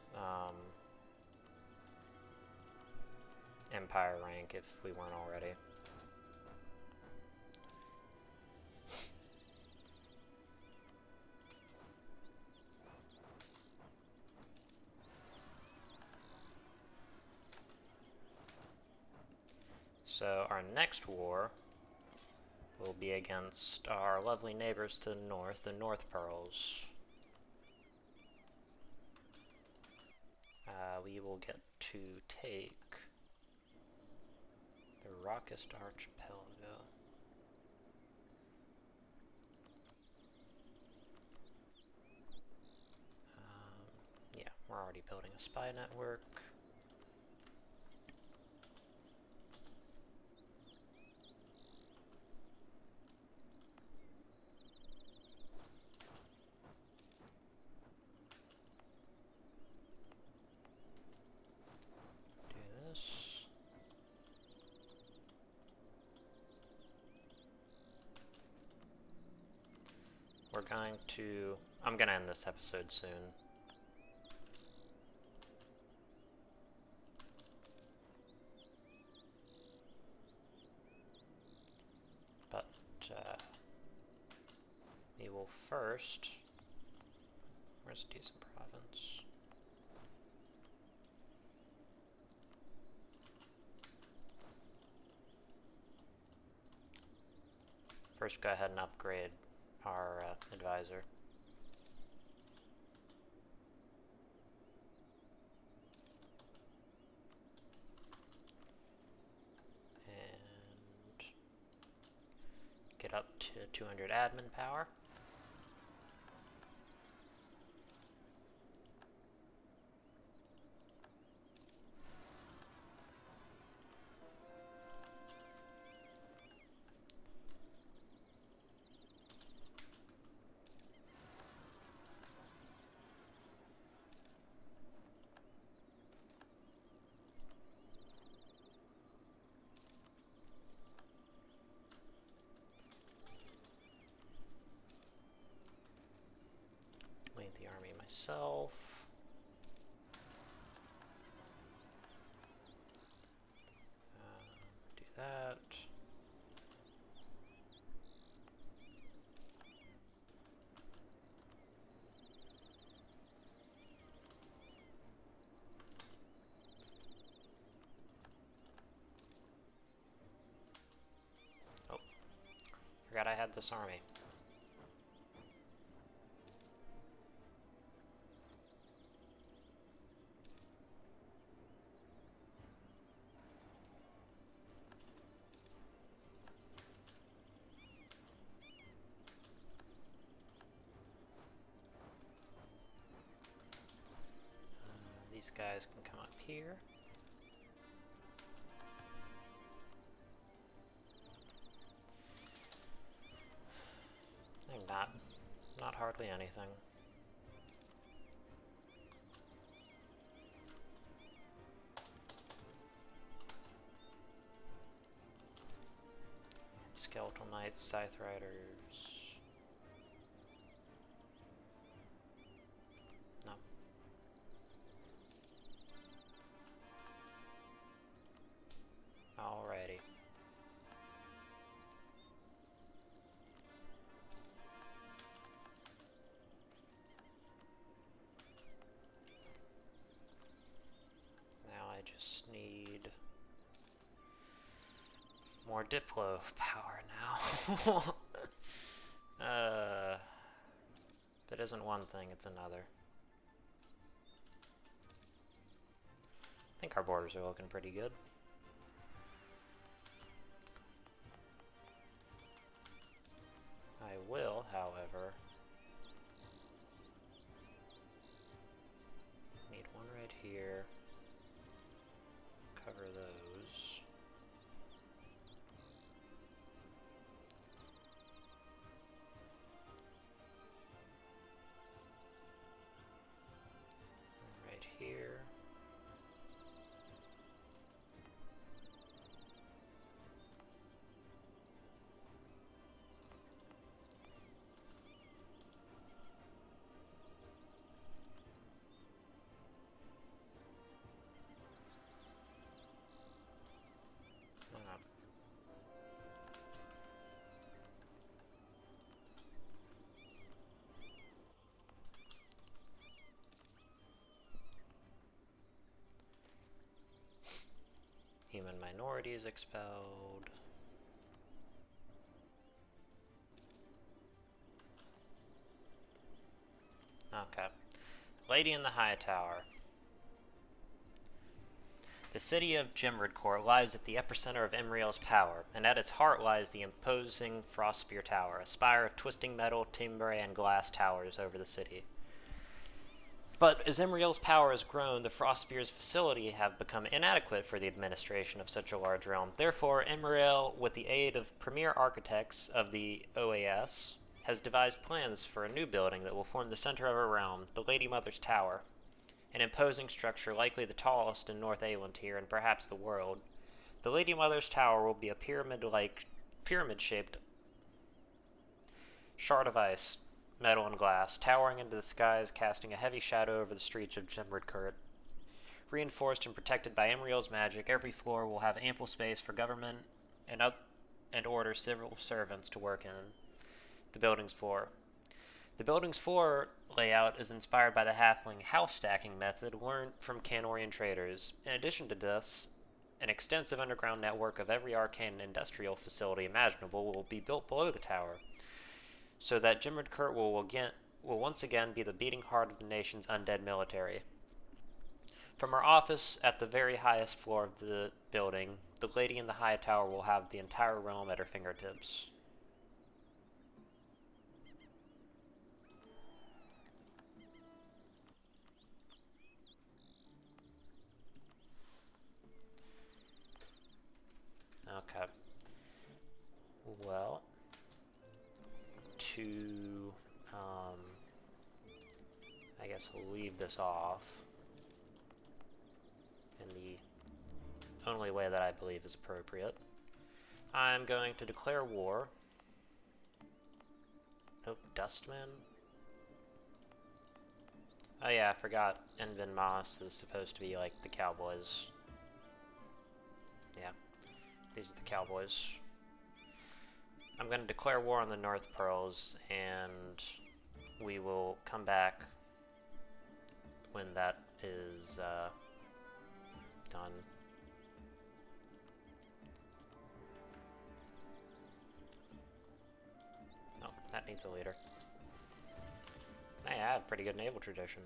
Speaker 1: Empire rank if we weren't already. So our next war will be against our lovely neighbors to the north, the North Pearls. We will get to take the Rockist Archipelago. Yeah, we're already building a spy network. I'm gonna end this episode soon. But, we will first... Where's a decent province? First, go ahead and upgrade our advisor. And get up to 200 admin power. myself. Do that. Oh, forgot I had this army. These guys can come up here. They're not hardly anything. Skeletal Knights, Scythe Riders. No. Alrighty. Now I just need more Diplo power now. If it isn't one thing, it's another. I think our borders are looking pretty good. I will, however, need one right here. Cover those. Right here. Human minorities expelled. Okay. Lady in the High Tower. The city of Gemradcurt lies at the epicenter of Imriel's power, and at its heart lies the imposing Frostspear Tower, a spire of twisting metal, timber, and glass towers over the city. But as Imriel's power has grown, the Frostspear's facility have become inadequate for the administration of such a large realm. Therefore, Imriel, with the aid of premier architects of the OAS, has devised plans for a new building that will form the center of her realm, the Lady Mother's Tower, an imposing structure likely the tallest in North Aelantir and perhaps the world. The Lady Mother's Tower will be a pyramid-shaped shard of ice, metal and glass, towering into the skies, casting a heavy shadow over the streets of Gemradcurt. Reinforced and protected by Imriel's magic, every floor will have ample space for government and order civil servants to work in. The building's floor. The building's floor layout is inspired by the halfling house stacking method learned from Canorian traders. In addition to this, an extensive underground network of every arcane and industrial facility imaginable will be built below the tower, so that Gemradcurt will once again be the beating heart of the nation's undead military. From her office at the very highest floor of the building, the Lady in the High Tower will have the entire realm at her fingertips. Okay. Well, I guess we'll leave this off in the only way that I believe is appropriate. I'm going to declare war. Oh, Dustman. Oh yeah, I forgot. Anbennar is supposed to be like the cowboys. Yeah, these are the cowboys. I'm going to declare war on the North Pearls, and we will come back when that is done. Oh, that needs a leader. Hey, I have pretty good naval tradition.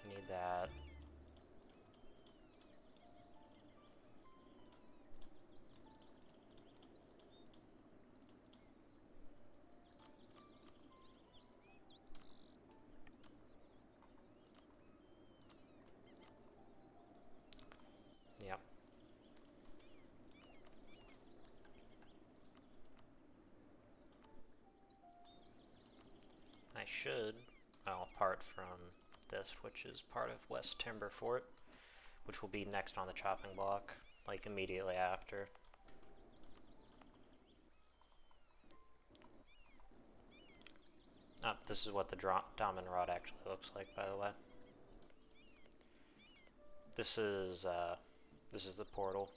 Speaker 1: Need that. Yep. I should, well, apart from this, which is part of West Timber Fort, which will be next on the chopping block, like immediately after. Oh, this is what the diamond rod actually looks like, by the way. This is the portal.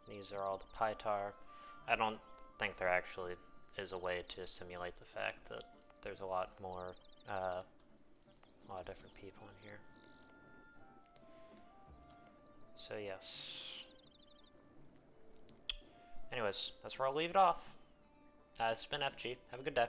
Speaker 1: These are all the Pytar. I don't think there actually is a way to simulate the fact that there's a lot more, a lot of different people in here. So yes. Anyways, that's where I'll leave it off. It's been FG. Have a good day.